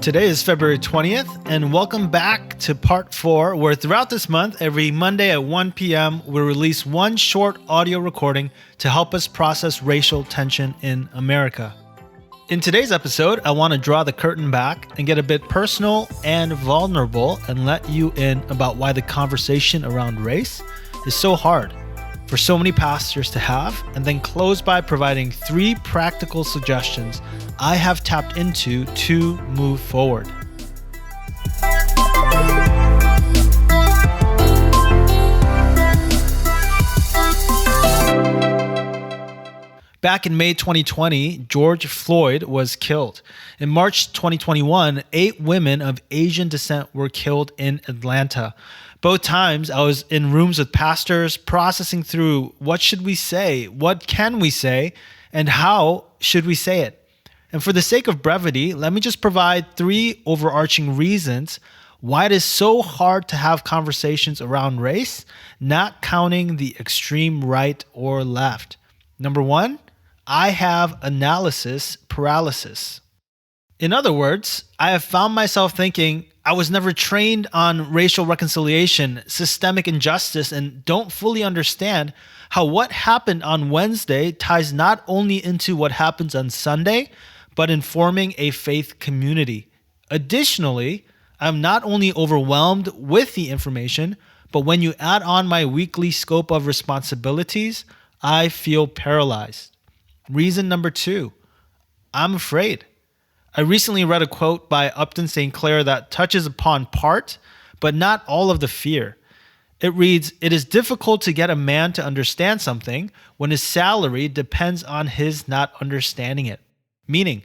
Today is February 20th, and welcome back to part 4, where throughout this month, every Monday at 1 p.m., we release one short audio recording to help us process racial tension in America. In today's episode, I want to draw the curtain back and get a bit personal and vulnerable and let you in about why the conversation around race is so hard for so many pastors to have, and then close by providing 3 practical suggestions I have tapped into to move forward. Back in May 2020, George Floyd was killed. In March 2021, 8 women of Asian descent were killed in Atlanta. Both times, I was in rooms with pastors processing through what should we say, what can we say, and how should we say it. And for the sake of brevity, let me just provide 3 overarching reasons why it is so hard to have conversations around race, not counting the extreme right or left. Number 1, I have analysis paralysis. In other words, I have found myself thinking I was never trained on racial reconciliation, systemic injustice, and don't fully understand how what happened on Wednesday ties not only into what happens on Sunday, but in forming a faith community. Additionally, I'm not only overwhelmed with the information, but when you add on my weekly scope of responsibilities, I feel paralyzed. Reason number 2, I'm afraid. I recently read a quote by Upton St. Clair that touches upon part, but not all of the fear. It reads, "It is difficult to get a man to understand something when his salary depends on his not understanding it." Meaning,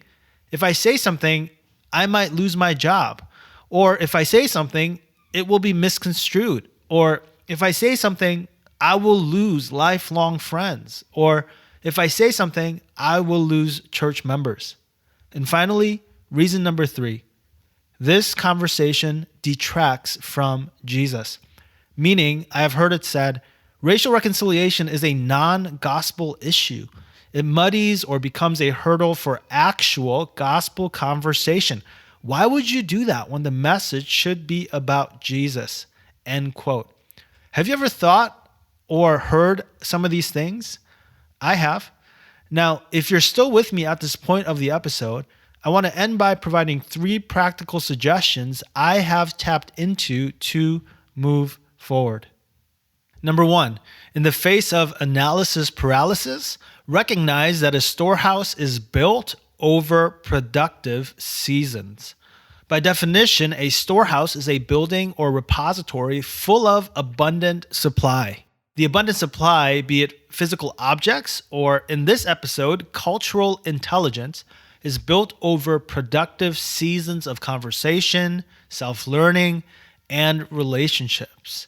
if I say something, I might lose my job. Or if I say something, it will be misconstrued. Or if I say something, I will lose lifelong friends. Or if I say something, I will lose church members. And finally, reason number 3, this conversation detracts from Jesus. Meaning, I have heard it said, racial reconciliation is a non-gospel issue. It muddies or becomes a hurdle for actual gospel conversation. Why would you do that when the message should be about Jesus? End quote. Have you ever thought or heard some of these things? I have. Now, if you're still with me at this point of the episode, I want to end by providing 3 practical suggestions I have tapped into to move forward. Number 1, in the face of analysis paralysis, recognize that a storehouse is built over productive seasons. By definition, a storehouse is a building or repository full of abundant supply. The abundant supply, be it physical objects or, in this episode, cultural intelligence, is built over productive seasons of conversation, self-learning, and relationships.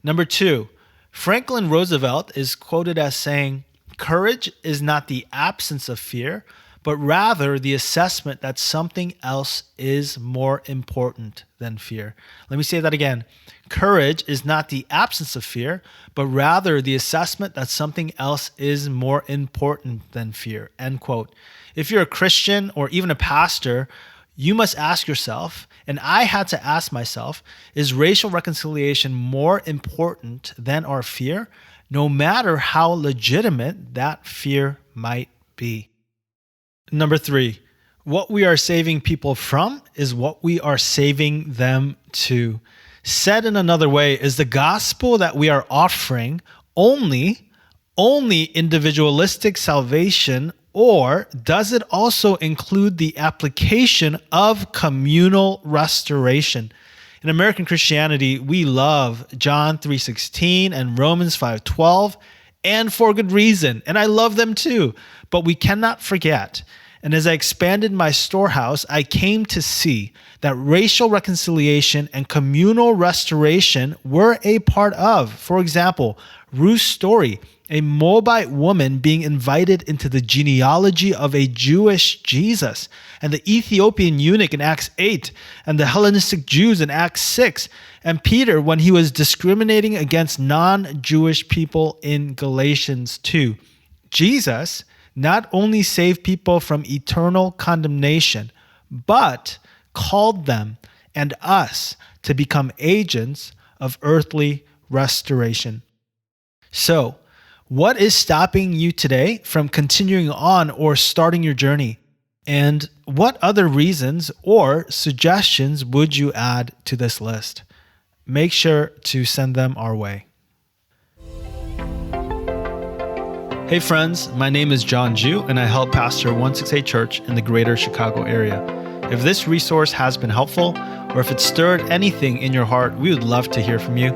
Number 2, Franklin Roosevelt is quoted as saying, "Courage is not the absence of fear, but rather the assessment that something else is more important than fear." Let me say that again. Courage is not the absence of fear, but rather the assessment that something else is more important than fear. End quote. If you're a Christian or even a pastor, you must ask yourself, and I had to ask myself, is racial reconciliation more important than our fear, no matter how legitimate that fear might be? Number 3, what we are saving people from is what we are saving them to. Said in another way, is the gospel that we are offering only individualistic salvation, or does it also include the application of communal restoration? In American Christianity, we love John 3:16 and Romans 5:12, and for good reason, and I love them too. But we cannot forget, and as I expanded my storehouse, I came to see that racial reconciliation and communal restoration were a part of, for example, Ruth's story, a Moabite woman being invited into the genealogy of a Jewish Jesus, and the Ethiopian eunuch in Acts 8, and the Hellenistic Jews in Acts 6, and Peter when he was discriminating against non-Jewish people in Galatians 2. Jesus not only saved people from eternal condemnation, but called them and us to become agents of earthly restoration. So, what is stopping you today from continuing on or starting your journey? And what other reasons or suggestions would you add to this list? Make sure to send them our way. Hey friends, my name is John Ju, and I help pastor 168 Church in the greater Chicago area. If this resource has been helpful, or if it stirred anything in your heart, we would love to hear from you.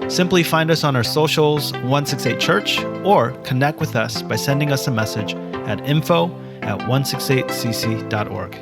Simply find us on our socials, 168 Church, or connect with us by sending us a message at info@168cc.org.